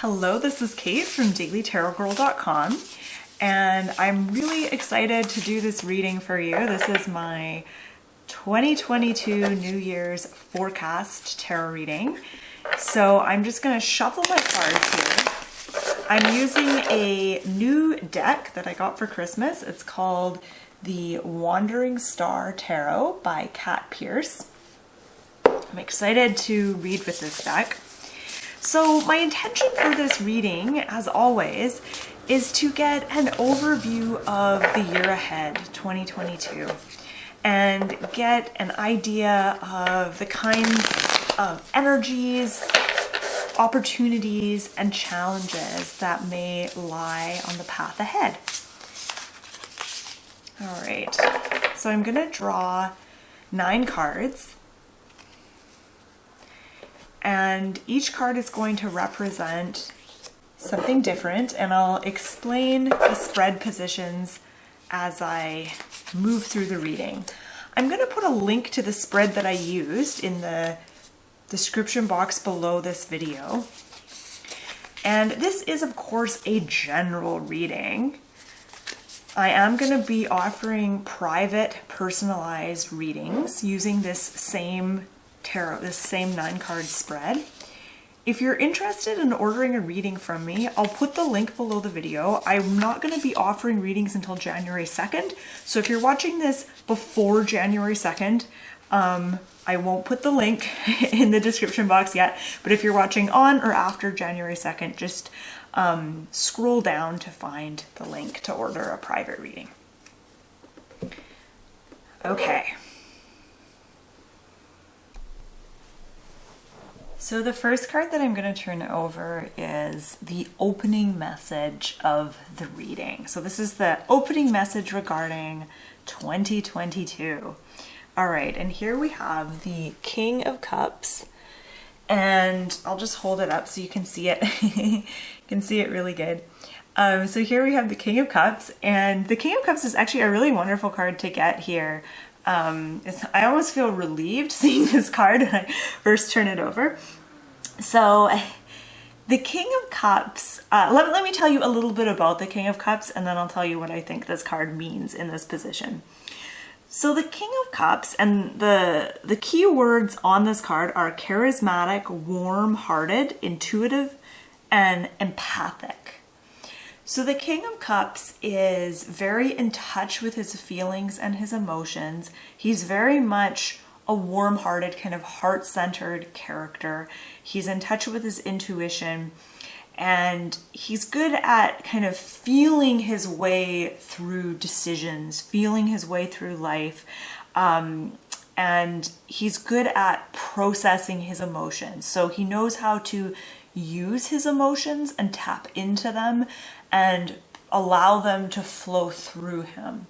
Hello, this is Kate from dailytarotgirl.com, and I'm really excited to do this reading for you. This is my 2022 New Year's forecast tarot reading. So I'm just going to shuffle my cards here. I'm using a new deck that I got for Christmas. It's called the Wandering Star Tarot by Kat Pierce. I'm excited to read with this deck. So my intention for this reading, as always, is to get an overview of the year ahead, 2022, and get an idea of the kinds of energies, opportunities, and challenges that may lie on the path ahead. All right, so I'm going to draw 9 cards. And each card is going to represent something different, and I'll explain the spread positions as I move through the reading. I'm going to put a link to the spread that I used in the description box below this video. And this is, of course, a general reading. I am going to be offering private, personalized readings using this same tarot, this same 9-card spread. If you're interested in ordering a reading from me, I'll put the link below the video. I'm not going to be offering readings until January 2nd. So if you're watching this before January 2nd, I won't put the link in the description box yet. But if you're watching on or after January 2nd, just scroll down to find the link to order a private reading. Okay. So the first card that I'm going to turn over is the opening message of the reading. So this is the opening message regarding 2022. All right, and here we have the King of Cups, and I'll just hold it up so you can see it. You can see it really good. So here we have the King of Cups, and the King of Cups is actually a really wonderful card to get here. I almost feel relieved seeing this card when I first turn it over. So the King of Cups, let me tell you a little bit about the King of Cups, and then I'll tell you what I think this card means in this position. So the King of Cups, and the key words on this card are charismatic, warm-hearted, intuitive, and empathic. So the King of Cups is very in touch with his feelings and his emotions. He's very much a warm-hearted, kind of heart-centered character. He's in touch with his intuition, and he's good at kind of feeling his way through decisions, feeling his way through life, and he's good at processing his emotions. So he knows how to use his emotions and tap into them and allow them to flow through him,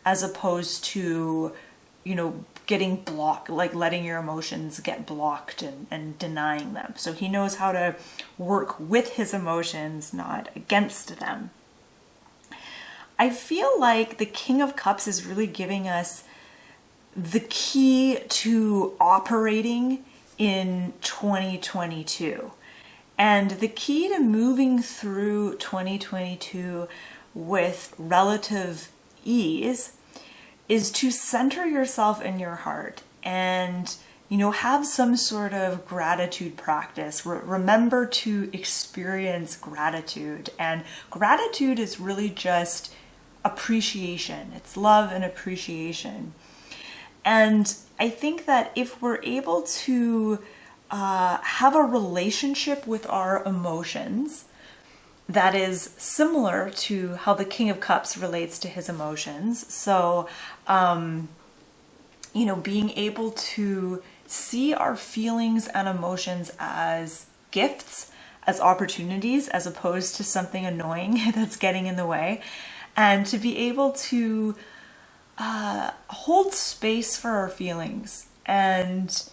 as opposed to, you know, getting blocked, like letting your emotions get blocked and denying them. So he knows how to work with his emotions, not against them. I feel like the King of Cups is really giving us the key to operating in 2022. And the key to moving through 2022 with relative ease is to center yourself in your heart and, you know, have some sort of gratitude practice. Remember to experience gratitude. And gratitude is really just appreciation. It's love and appreciation. And I think that if we're able to have a relationship with our emotions that is similar to how the King of Cups relates to his emotions. So, you know, being able to see our feelings and emotions as gifts, as opportunities, as opposed to something annoying that's getting in the way, and to be able to hold space for our feelings and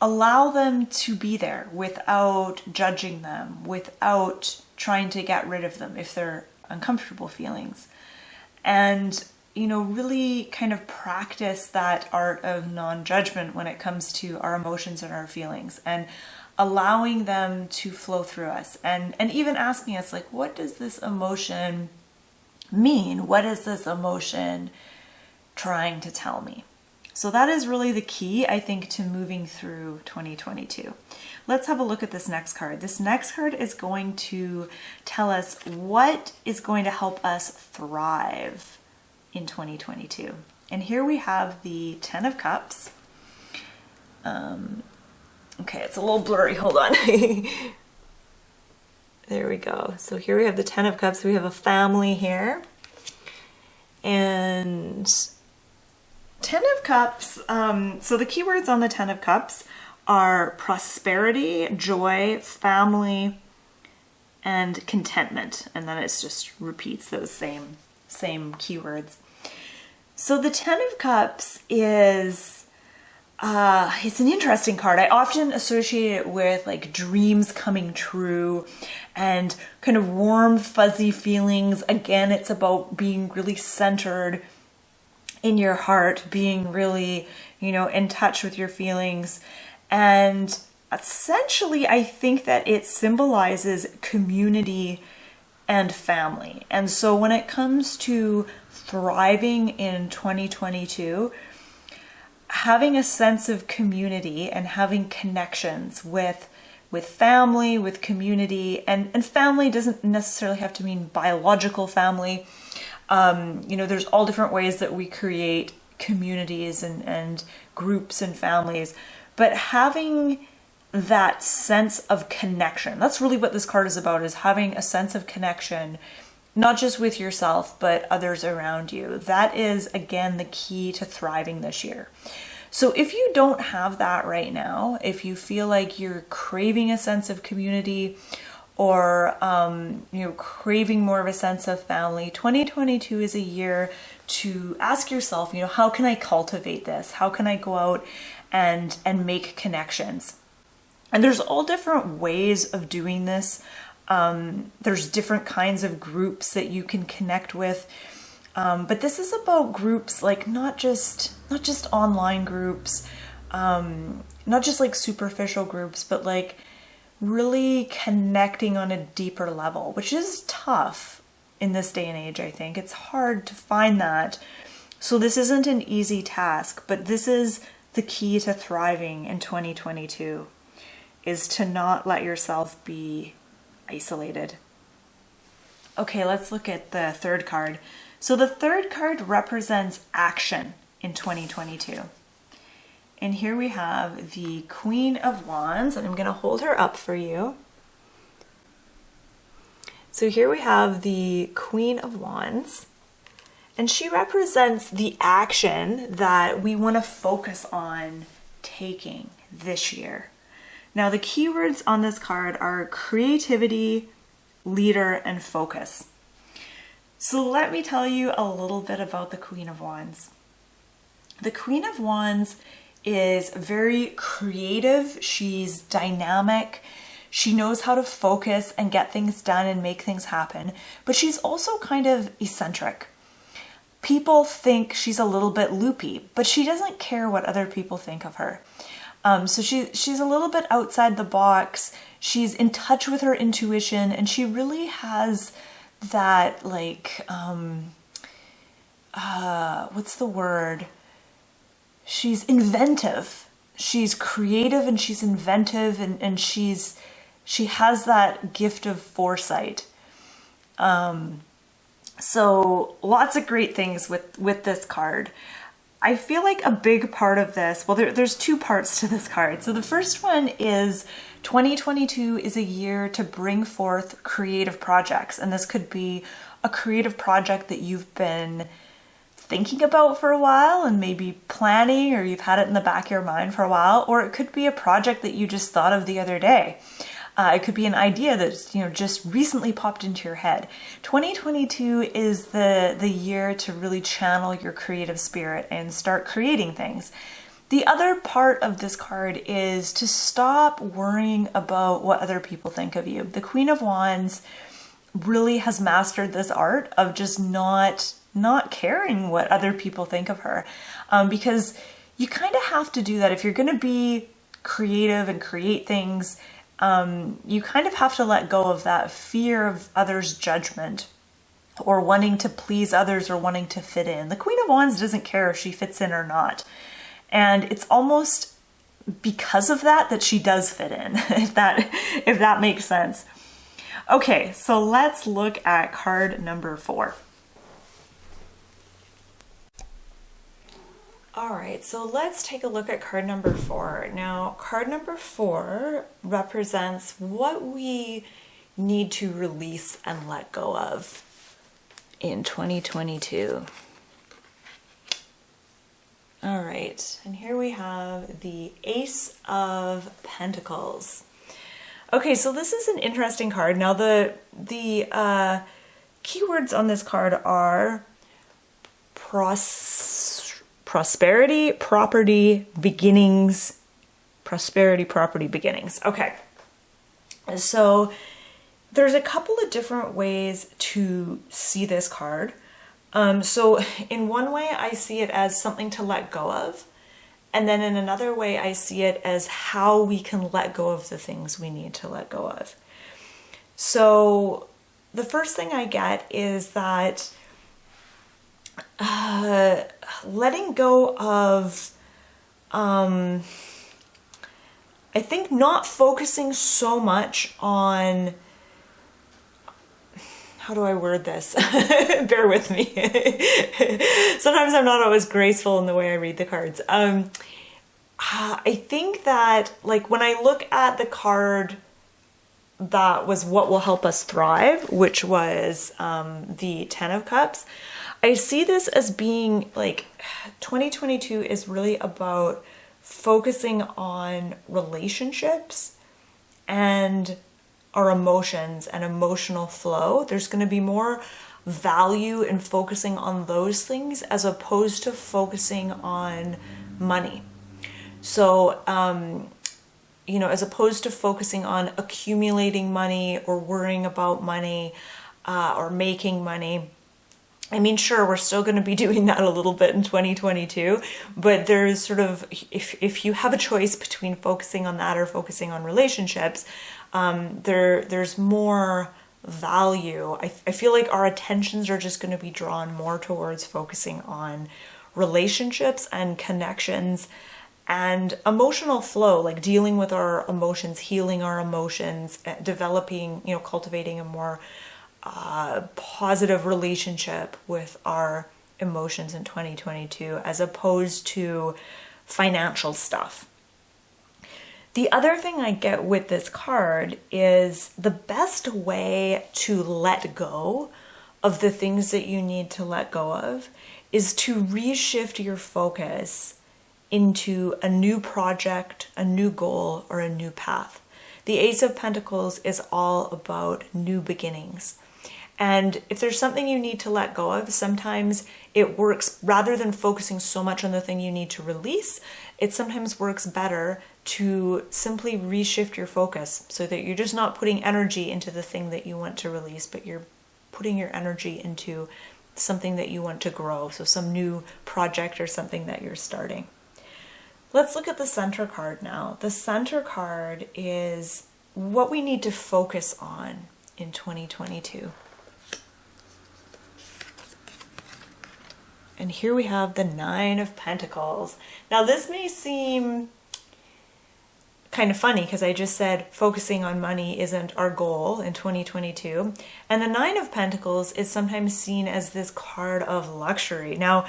allow them to be there without judging them, without trying to get rid of them if they're uncomfortable feelings. And really kind of practice that art of non-judgment when it comes to our emotions and our feelings, and allowing them to flow through us, and even asking us, like, what does this emotion mean? What is this emotion trying to tell me? So that is really the key, I think, to moving through 2022. Let's have a look at this next card. This next card is going to tell us what is going to help us thrive in 2022. And here we have the Ten of Cups. Okay, it's a little blurry. Hold on. There we go. So here we have the Ten of Cups. We have a family here. And Ten of Cups, so the keywords on the Ten of Cups are prosperity, joy, family, and contentment. And then it just repeats those same keywords. So the Ten of Cups is, it's an interesting card. I often associate it with like dreams coming true and kind of warm, fuzzy feelings. Again, it's about being really centered in your heart, being really, in touch with your feelings. And essentially, I think that it symbolizes community and family. And so when it comes to thriving in 2022, having a sense of community and having connections with family, with community, and family doesn't necessarily have to mean biological family. There's all different ways that we create communities and groups and families, but having that sense of connection, that's really what this card is about, is having a sense of connection, not just with yourself, but others around you. That is, again, the key to thriving this year. So if you don't have that right now, if you feel like you're craving a sense of community, or craving more of a sense of family, 2022 is a year to ask yourself, how can I cultivate this? How can I go out and make connections? And there's all different ways of doing this. There's different kinds of groups that you can connect with. But this is about groups, like not just online groups, not just like superficial groups, but like really connecting on a deeper level, which is tough in this day and age, I think. It's hard to find that. So this isn't an easy task, but this is the key to thriving in 2022, is to not let yourself be isolated. Okay, let's look at the third card. So the third card represents action in 2022. And here we have the Queen of Wands, and I'm going to hold her up for you. So here we have the Queen of Wands, and she represents the action that we want to focus on taking this year. Now, the keywords on this card are creativity, leader, and focus. So let me tell you a little bit about the Queen of Wands. The Queen of Wands is very creative. She's dynamic. She knows how to focus and get things done and make things happen. But she's also kind of eccentric. People think she's a little bit loopy, but she doesn't care what other people think of her. So she's a little bit outside the box. She's in touch with her intuition, and she really has that, like, what's the word? She's inventive. She's creative and she's inventive, and she has that gift of foresight. So lots of great things with this card. I feel like a big part of this, well, there's two parts to this card. So the first one is 2022 is a year to bring forth creative projects. And this could be a creative project that you've been thinking about for a while and maybe planning, or you've had it in the back of your mind for a while, or it could be a project that you just thought of the other day. It could be an idea that's, just recently popped into your head. 2022 is the year to really channel your creative spirit and start creating things. The other part of this card is to stop worrying about what other people think of you. The Queen of Wands really has mastered this art of just not not caring what other people think of her. Because you kind of have to do that. If you're going to be creative and create things, you kind of have to let go of that fear of others' judgment or wanting to please others or wanting to fit in. The Queen of Wands doesn't care if she fits in or not. And it's almost because of that she does fit in, if that makes sense. Okay, so let's look at card number 4. All right, so let's take a look at card number 4. Now, card number 4 represents what we need to release and let go of in 2022. All right, and here we have the Ace of Pentacles. Okay, so this is an interesting card. Now, the keywords on this card are prosperity, property, beginnings. Prosperity, property, beginnings. Okay, so there's a couple of different ways to see this card. So in one way, I see it as something to let go of. And then in another way, I see it as how we can let go of the things we need to let go of. So the first thing I get is that letting go of, I think not focusing so much on, how do I word this? Bear with me. Sometimes I'm not always graceful in the way I read the cards. I think that, like, when I look at the card that was what will help us thrive, which was the 10 of Cups, I see this as being like 2022 is really about focusing on relationships and our emotions and emotional flow. There's going to be more value in focusing on those things as opposed to focusing on money. So, as opposed to focusing on accumulating money or worrying about money or making money. I mean, sure, we're still going to be doing that a little bit in 2022, but there's sort of, if you have a choice between focusing on that or focusing on relationships, there's more value. I feel like our attentions are just going to be drawn more towards focusing on relationships and connections and emotional flow, like dealing with our emotions, healing our emotions, developing, cultivating a more positive relationship with our emotions in 2022, as opposed to financial stuff. The other thing I get with this card is the best way to let go of the things that you need to let go of is to reshift your focus into a new project, a new goal, or a new path. The Ace of Pentacles is all about new beginnings. And if there's something you need to let go of, sometimes it works, rather than focusing so much on the thing you need to release, it sometimes works better to simply reshift your focus so that you're just not putting energy into the thing that you want to release, but you're putting your energy into something that you want to grow. So some new project or something that you're starting. Let's look at the center card now. The center card is what we need to focus on in 2022. And here we have the 9 of Pentacles. Now this may seem kind of funny because I just said focusing on money isn't our goal in 2022. And the 9 of Pentacles is sometimes seen as this card of luxury. Now,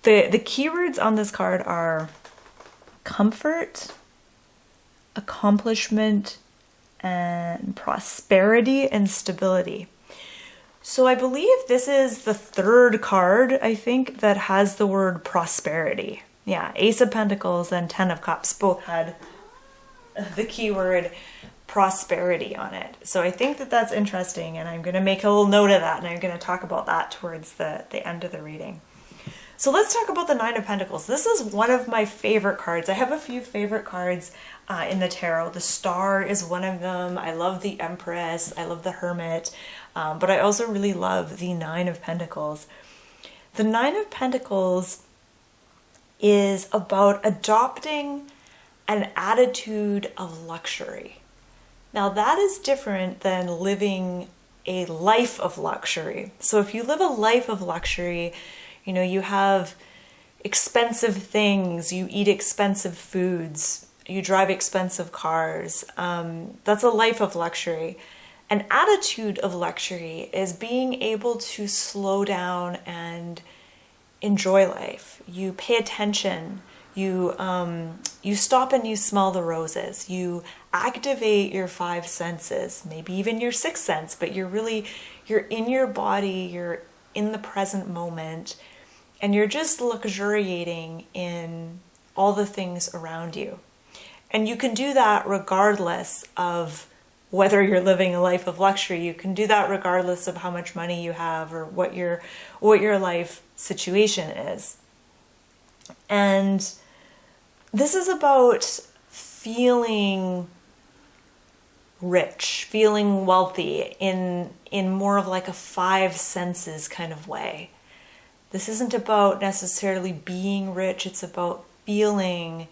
the keywords on this card are comfort, accomplishment, and prosperity and stability. So I believe this is the third card, I think, that has the word prosperity. Yeah, Ace of Pentacles and 10 of Cups both had the keyword prosperity on it. So I think that that's interesting, and I'm going to make a little note of that, and I'm going to talk about that towards the end of the reading. So let's talk about the 9 of Pentacles. This is one of my favorite cards. I have a few favorite cards in the tarot. The Star is one of them. I love the Empress. I love the Hermit. But I also really love the 9 of Pentacles. The Nine of Pentacles is about adopting an attitude of luxury. Now that is different than living a life of luxury. So if you live a life of luxury, you have expensive things, you eat expensive foods, you drive expensive cars. That's a life of luxury. An attitude of luxury is being able to slow down and enjoy life. You pay attention. You stop and you smell the roses. You activate your five senses, maybe even your sixth sense, but you're in your body, you're in the present moment, and you're just luxuriating in all the things around you. And you can do that regardless of whether you're living a life of luxury. You can do that regardless of how much money you have or what your life situation is. And this is about feeling rich, feeling wealthy in more of like a five senses kind of way. This isn't about necessarily being rich, it's about feeling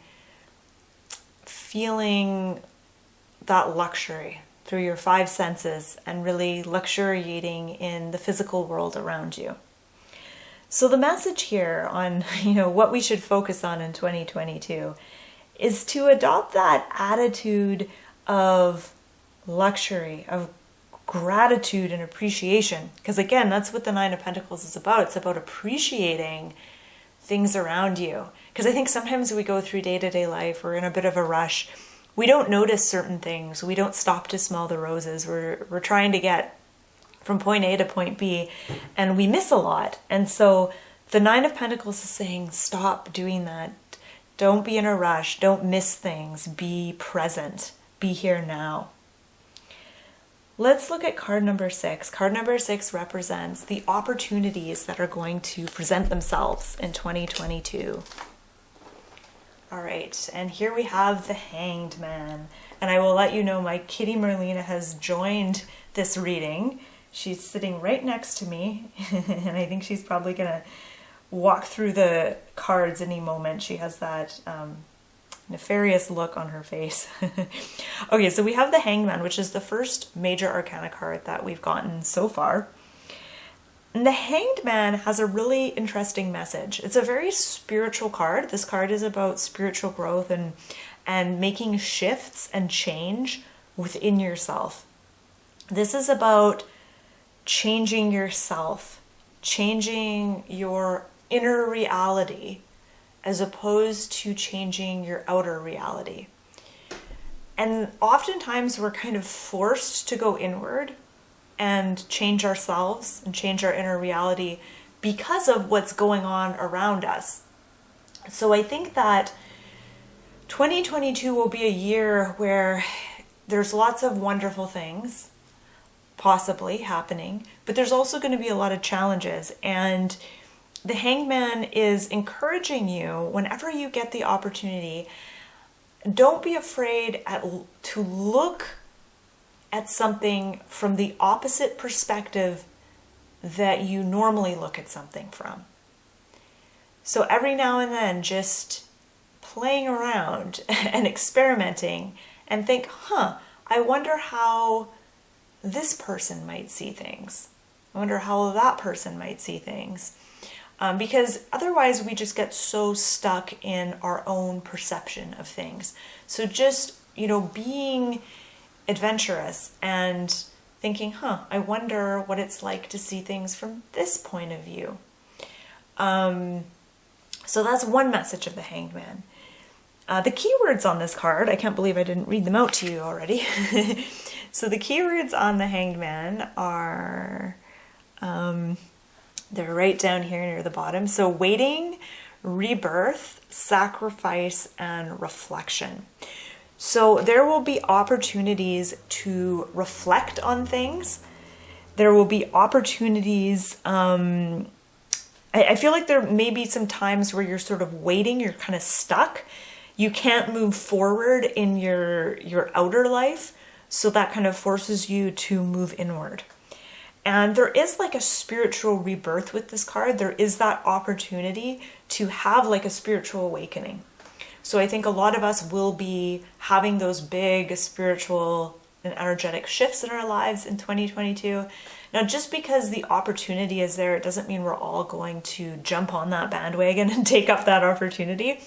that luxury through your five senses and really luxuriating in the physical world around you. So the message here on, what we should focus on in 2022 is to adopt that attitude of luxury, of gratitude and appreciation. Because again, that's what the Nine of Pentacles is about. It's about appreciating things around you. Because I think sometimes we go through day-to-day life, we're in a bit of a rush. We don't notice certain things. We don't stop to smell the roses. We're trying to get from point A to point B, and we miss a lot. And so the Nine of Pentacles is saying, stop doing that. Don't be in a rush. Don't miss things. Be present. Be here now. Let's look at card number 6. Card number 6 represents the opportunities that are going to present themselves in 2022. All right, and here we have the Hanged Man. And I will let you know my kitty Merlina has joined this reading. She's sitting right next to me, and I think she's probably going to walk through the cards any moment. She has that nefarious look on her face. Okay, so we have the Hanged Man, which is the first major arcana card that we've gotten so far. And the Hanged Man has a really interesting message. It's a very spiritual card. This card is about spiritual growth and making shifts and change within yourself. This is about changing yourself, changing your inner reality as opposed to changing your outer reality. And oftentimes we're kind of forced to go inward and change ourselves and change our inner reality because of what's going on around us. So I think that 2022 will be a year where there's lots of wonderful things possibly happening, but there's also going to be a lot of challenges. And the Hangman is encouraging you, whenever you get the opportunity, don't be afraid to look at something from the opposite perspective that you normally look at something from. So every now and then, just playing around and experimenting and think, I wonder how this person might see things. I wonder how that person might see things. Because otherwise we just get so stuck in our own perception of things. So just, being adventurous and thinking, I wonder what it's like to see things from this point of view. So that's one message of the Hanged Man. The keywords on this card, I can't believe I didn't read them out to you already. So the keywords on the Hanged Man are, they're right down here near the bottom. So waiting, rebirth, sacrifice, and reflection. So there will be opportunities to reflect on things. There will be opportunities, I feel like there may be some times where you're sort of waiting, you're kind of stuck. You can't move forward in your outer life, so that kind of forces you to move inward. And there is like a spiritual rebirth with this card. There is that opportunity to have like a spiritual awakening. So I think a lot of us will be having those big spiritual and energetic shifts in our lives in 2022. Now, just because the opportunity is there, it doesn't mean we're all going to jump on that bandwagon and take up that opportunity.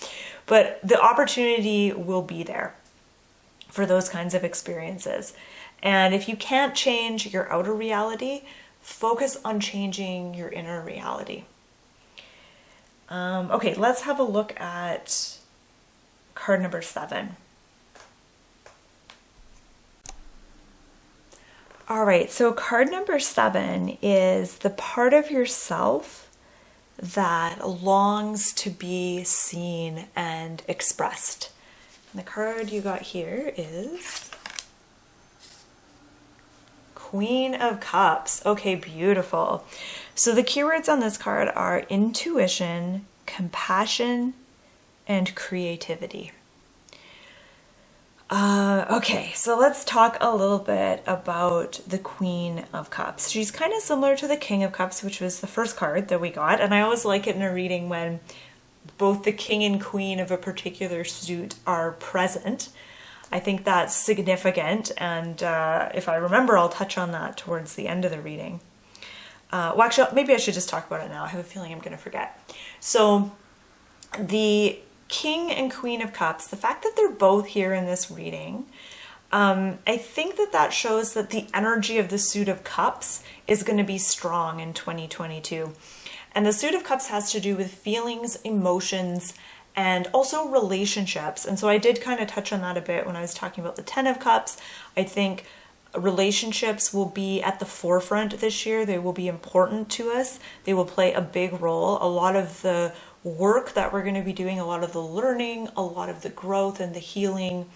But the opportunity will be there for those kinds of experiences. And if you can't change your outer reality, focus on changing your inner reality. Okay, let's have a look at card number 7. All right, so card number 7 is the part of yourself that longs to be seen and expressed. And the card you got here is Queen of Cups. Okay, beautiful. So the keywords on this card are intuition, compassion, and creativity. Okay, so let's talk a little bit about the Queen of Cups. She's kind of similar to the King of Cups, which was the first card that we got. And I always like it in a reading when both the King and Queen of a particular suit are present. I think that's significant, and if I remember, I'll touch on that towards the end of the reading. Well, actually, maybe I should just talk about it now. I have a feeling I'm going to forget. So the King and Queen of Cups, the fact that they're both here in this reading, I think that shows that the energy of the suit of cups is going to be strong in 2022. And the suit of cups has to do with feelings, emotions, and also relationships. And so I did kind of touch on that a bit when I was talking about the 10 of Cups. I think relationships will be at the forefront this year. They will be important to us. They will play a big role. A lot of the work that we're going to be doing, a lot of the learning, a lot of the growth and the healing,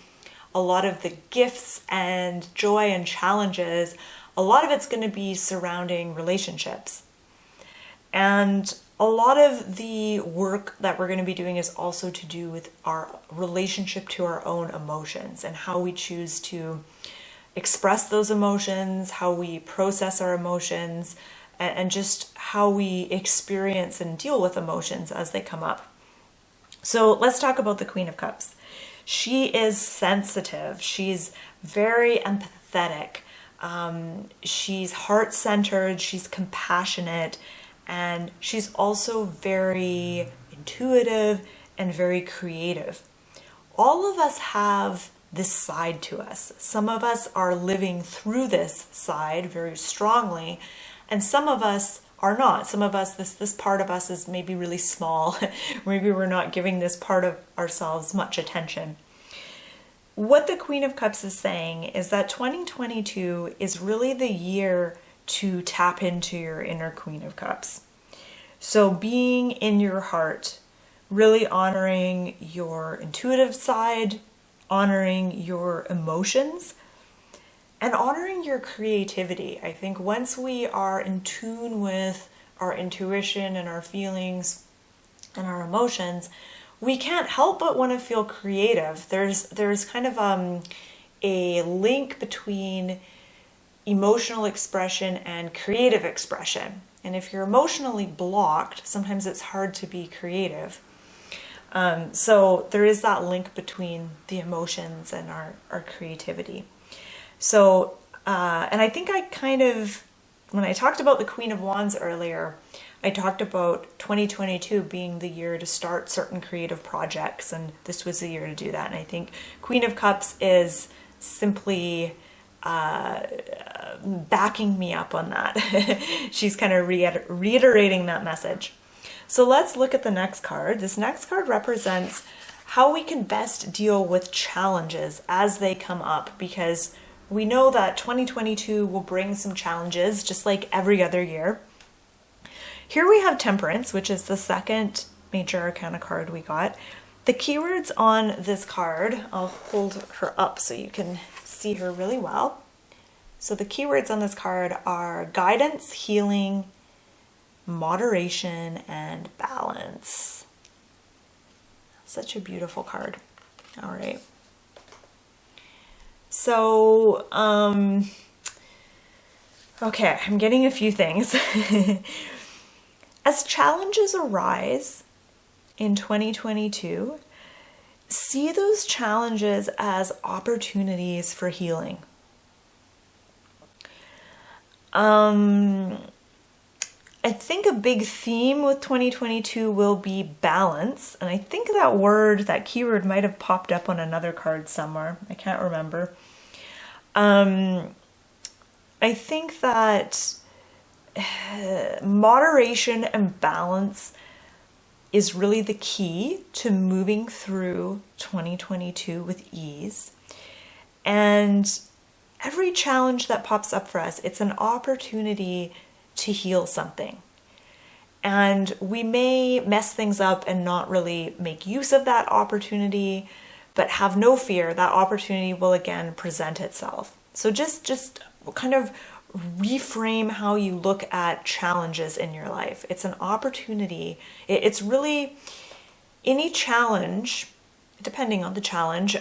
a lot of the gifts and joy and challenges, a lot of it's going to be surrounding relationships. And a lot of the work that we're going to be doing is also to do with our relationship to our own emotions and how we choose to express those emotions, how we process our emotions, and just how we experience and deal with emotions as they come up. So let's talk about the Queen of Cups. She is sensitive. She's very empathetic. She's heart-centered. She's compassionate. And she's also very intuitive and very creative. All of us have this side to us. Some of us are living through this side very strongly, and some of us are not. Some of us, this part of us is maybe really small. Maybe we're not giving this part of ourselves much attention. What the Queen of Cups is saying is that 2022 is really the year to tap into your inner Queen of Cups. So being in your heart, really honoring your intuitive side, honoring your emotions, and honoring your creativity. I think once we are in tune with our intuition and our feelings and our emotions, we can't help but want to feel creative. There's kind of a link between emotional expression and creative expression. And if you're emotionally blocked, sometimes it's hard to be creative. So there is that link between the emotions and our creativity. So, and I think I kind of, when I talked about the Queen of Wands earlier, I talked about 2022 being the year to start certain creative projects, and this was the year to do that. And I think Queen of Cups is simply backing me up on that. She's kind of reiterating that message. So let's look at the next card. This next card represents how we can best deal with challenges as they come up, because we know that 2022 will bring some challenges just like every other year. Here we have Temperance, which is the second major arcana card we got. The keywords on this card, I'll hold her up so you can see her really well. So the keywords on this card are guidance, healing, moderation, and balance. Such a beautiful card. All right. So, Okay, I'm getting a few things. As challenges arise in 2022, see those challenges as opportunities for healing. I think a big theme with 2022 will be balance. And I think that word, that keyword might have popped up on another card somewhere. I can't remember. I think that moderation and balance is really the key to moving through 2022 with ease. And every challenge that pops up for us, it's an opportunity to heal something. And we may mess things up and not really make use of that opportunity, but have no fear, that opportunity will again present itself. So just kind of reframe how you look at challenges in your life. It's an opportunity. It's really any challenge, depending on the challenge,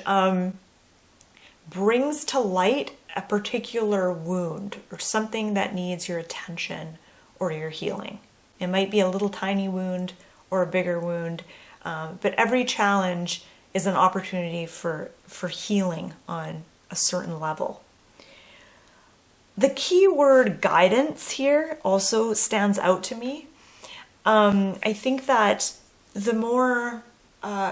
brings to light a particular wound or something that needs your attention or your healing. It might be a little tiny wound or a bigger wound, but every challenge is an opportunity for healing on a certain level. The key word guidance here also stands out to me. I think that the more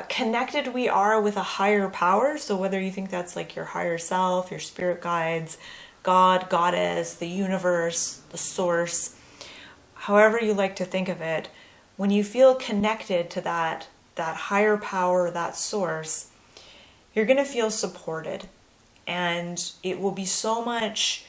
connected we are with a higher power, so whether you think that's like your higher self, your spirit guides, God, Goddess, the universe, the source, however you like to think of it, when you feel connected to that higher power, that source, you're going to feel supported. And it will be so much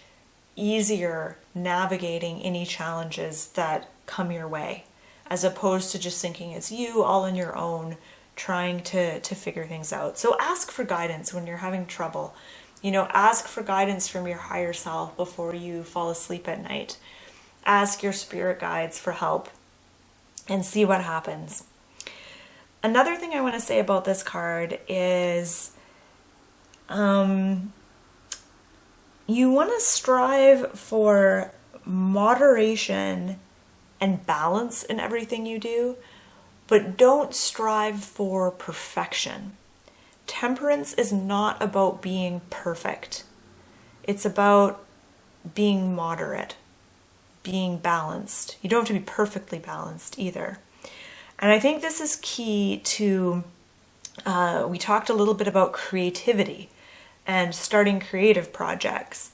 easier navigating any challenges that come your way, as opposed to just thinking it's you all on your own trying to figure things out. So ask for guidance when you're having trouble. Ask for guidance from your higher self before you fall asleep at night. Ask your spirit guides for help and see what happens. Another thing I want to say about this card is you want to strive for moderation and balance in everything you do, but don't strive for perfection. Temperance is not about being perfect. It's about being moderate, being balanced. You don't have to be perfectly balanced either. And I think this is key to, we talked a little bit about creativity and starting creative projects.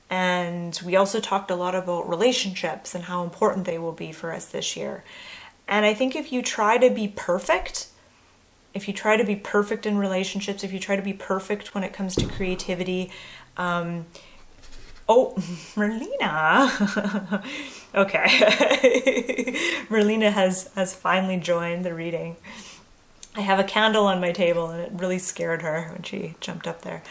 And we also talked a lot about relationships and how important they will be for us this year. And I think if you try to be perfect, if you try to be perfect in relationships, if you try to be perfect when it comes to creativity, oh, Merlina. Okay. Merlina has finally joined the reading. I have a candle on my table and it really scared her when she jumped up there.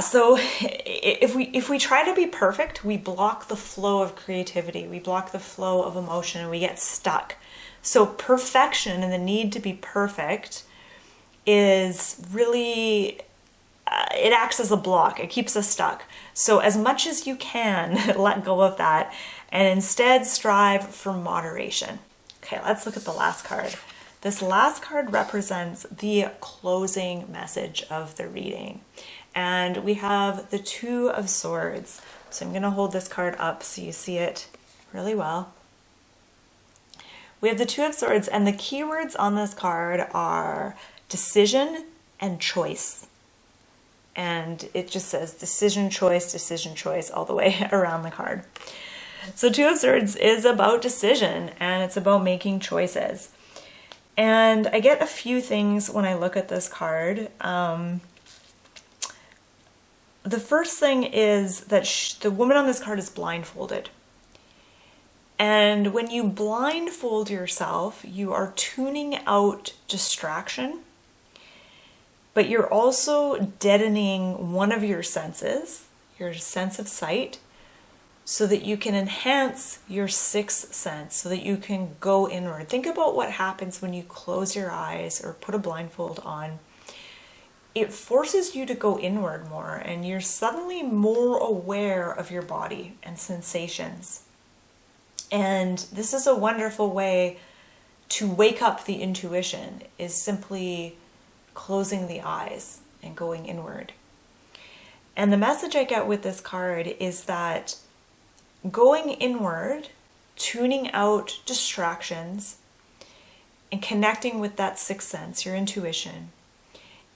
So if we try to be perfect, we block the flow of creativity, we block the flow of emotion, and we get stuck. So perfection and the need to be perfect is really, it acts as a block. It keeps us stuck. So as much as you can, let go of that and instead strive for moderation. Okay, let's look at the last card. This last card represents the closing message of the reading. And we have the Two of Swords. So I'm going to hold this card up so you see it really well. We have the Two of Swords, and the keywords on this card are decision and choice. And it just says decision, choice all the way around the card. So Two of Swords is about decision, and it's about making choices. And I get a few things when I look at this card. The first thing is that the woman on this card is blindfolded. And when you blindfold yourself, you are tuning out distraction, but you're also deadening one of your senses, your sense of sight, so that you can enhance your sixth sense, so that you can go inward. Think about what happens when you close your eyes or put a blindfold on. it forces you to go inward more, and you're suddenly more aware of your body and sensations. And this is a wonderful way to wake up the intuition, is simply closing the eyes and going inward. And the message I get with this card is that going inward, tuning out distractions, and connecting with that sixth sense, your intuition,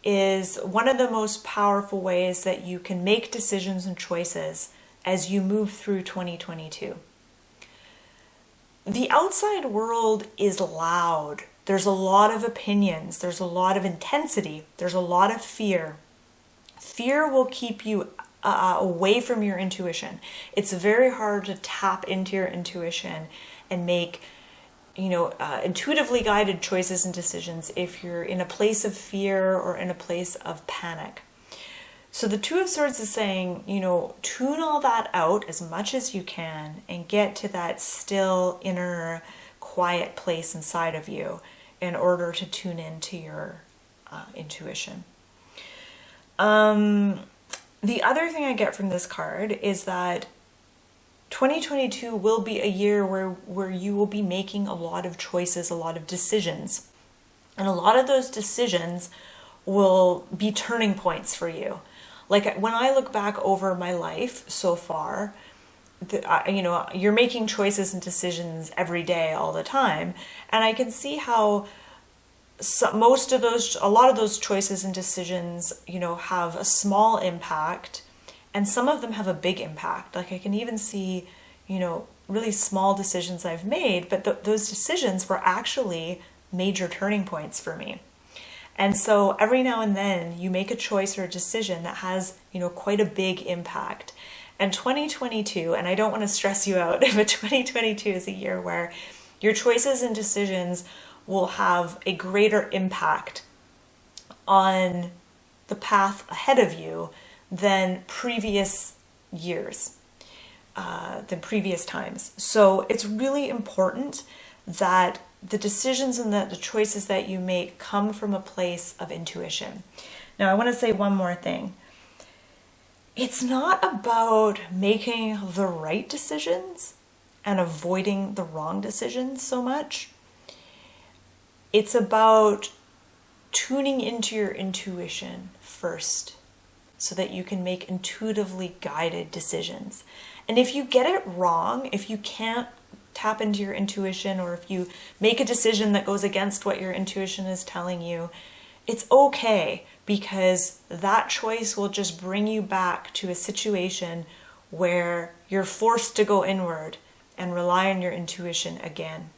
is one of the most powerful ways that you can make decisions and choices as you move through 2022. The outside world is loud. There's a lot of opinions. There's a lot of intensity. There's a lot of fear. Fear will keep you away from your intuition. It's very hard to tap into your intuition and make, intuitively guided choices and decisions if you're in a place of fear or in a place of panic. So the Two of Swords is saying, tune all that out as much as you can and get to that still inner quiet place inside of you in order to tune into your intuition. The other thing I get from this card is that 2022 will be a year where you will be making a lot of choices, a lot of decisions. And a lot of those decisions will be turning points for you. Like when I look back over my life so far, you're making choices and decisions every day, all the time. And I can see how a lot of those choices and decisions, have a small impact, and some of them have a big impact. Like I can even see, really small decisions I've made, but those decisions were actually major turning points for me. And so every now and then you make a choice or a decision that has, quite a big impact. And 2022, and I don't want to stress you out, but 2022 is a year where your choices and decisions will have a greater impact on the path ahead of you than previous years, than previous times. So it's really important that the decisions and the choices that you make come from a place of intuition. Now, I want to say one more thing. It's not about making the right decisions and avoiding the wrong decisions so much. It's about tuning into your intuition first so that you can make intuitively guided decisions. And if you get it wrong, if you can't tap into your intuition, or if you make a decision that goes against what your intuition is telling you, it's okay, because that choice will just bring you back to a situation where you're forced to go inward and rely on your intuition again.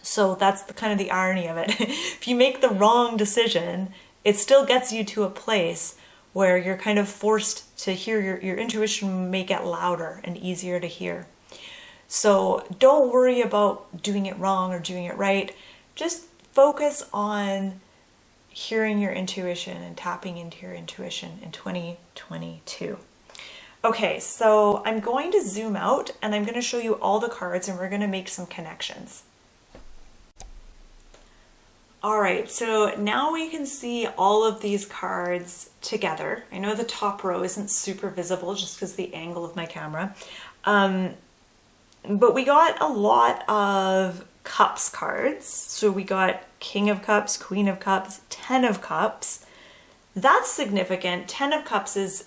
So that's kind of the irony of it. If you make the wrong decision, it still gets you to a place where you're kind of forced to hear your intuition may get louder and easier to hear. So don't worry about doing it wrong or doing it right. Just focus on hearing your intuition and tapping into your intuition in 2022. Okay, so I'm going to zoom out and I'm going to show you all the cards and we're going to make some connections. All right, so now we can see all of these cards together. I know the top row isn't super visible just because the angle of my camera. But we got a lot of Cups cards. So we got King of Cups, Queen of Cups, 10 of Cups. That's significant. 10 of Cups it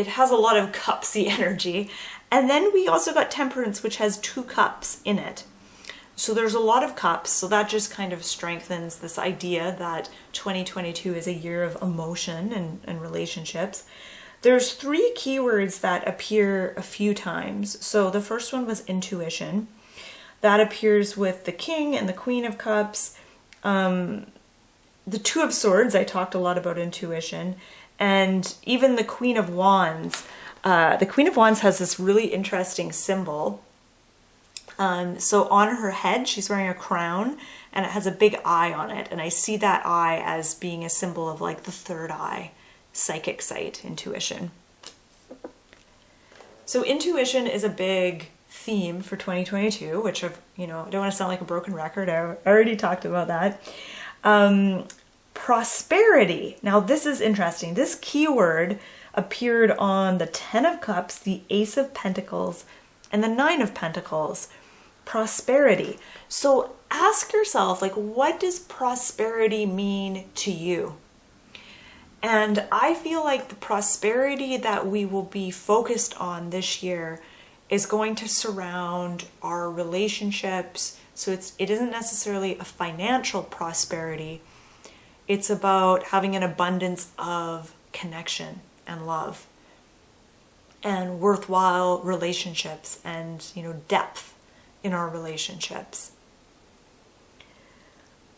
has a lot of cupsy energy. And then we also got Temperance, which has 2 cups in it. So there's a lot of cups. So that just kind of strengthens this idea that 2022 is a year of emotion and relationships. There's 3 keywords that appear a few times. So the first one was intuition. That appears with the King and the Queen of Cups. The Two of Swords, I talked a lot about intuition. And even the Queen of Wands. The Queen of Wands has this really interesting symbol. So on her head, she's wearing a crown and it has a big eye on it. And I see that eye as being a symbol of like the third eye. Psychic sight, intuition. So intuition is a big theme for 2022, which I don't want to sound like a broken record. I already talked about that. Prosperity. Now this is interesting. This keyword appeared on the Ten of Cups, the Ace of Pentacles, and the Nine of Pentacles. Prosperity. So ask yourself, like, what does prosperity mean to you? And I feel like the prosperity that we will be focused on this year is going to surround our relationships. So it isn't necessarily a financial prosperity. It's about having an abundance of connection and love and worthwhile relationships and, depth in our relationships.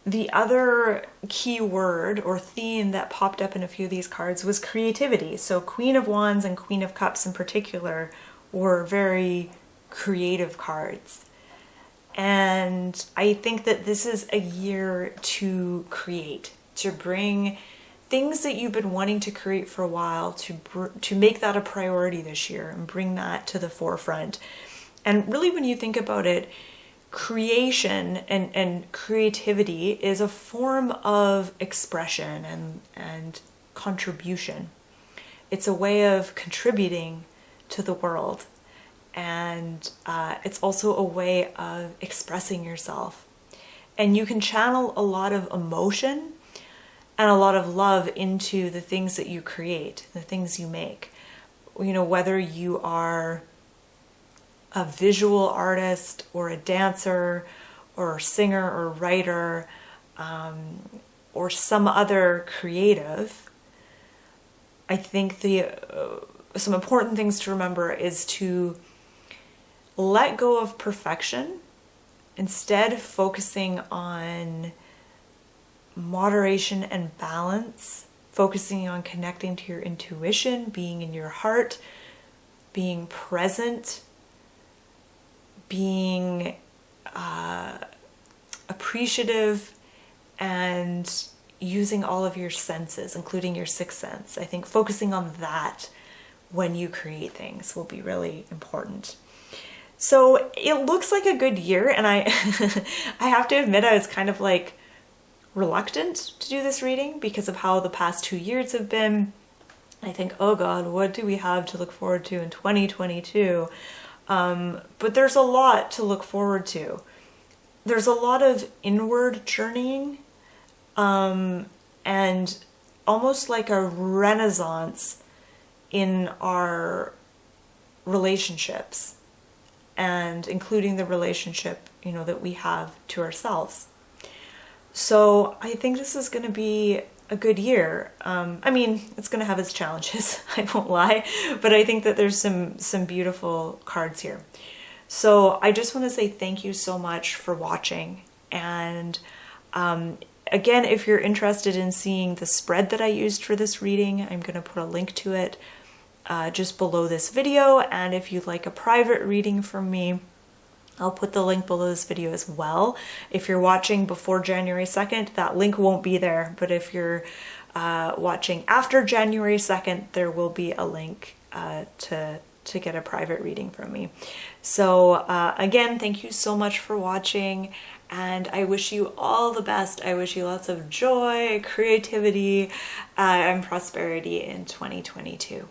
The other key word or theme that popped up in a few of these cards was creativity. So Queen of Wands and Queen of Cups in particular were very creative cards. And I think that this is a year to create, to bring things that you've been wanting to create for a while, to make that a priority this year and bring that to the forefront. And really, when you think about it, creation and creativity is a form of expression and contribution. It's a way of contributing to the world. And it's also a way of expressing yourself. And you can channel a lot of emotion and a lot of love into the things that you create, the things you make. Whether you are a visual artist or a dancer or a singer or writer or some other creative, I think some important things to remember is to let go of perfection, instead focusing on moderation and balance, focusing on connecting to your intuition, being in your heart, being present, being appreciative, and using all of your senses, including your sixth sense. I think focusing on that when you create things will be really important. So it looks like a good year, and I I have to admit I was kind of like reluctant to do this reading because of how the past 2 years have been. I think, oh God, what do we have to look forward to in 2022? But there's a lot to look forward to. There's a lot of inward journeying, and almost like a renaissance in our relationships, and including the relationship, that we have to ourselves. So I think this is going to be a good year. It's going to have its challenges, I won't lie, but I think that there's some beautiful cards here. So I just want to say thank you so much for watching. And again, if you're interested in seeing the spread that I used for this reading, I'm going to put a link to it just below this video. And if you'd like a private reading from me, I'll put the link below this video as well. If you're watching before January 2nd, that link won't be there. But if you're watching after January 2nd, there will be a link to get a private reading from me. So again, thank you so much for watching, and I wish you all the best. I wish you lots of joy, creativity, and prosperity in 2022.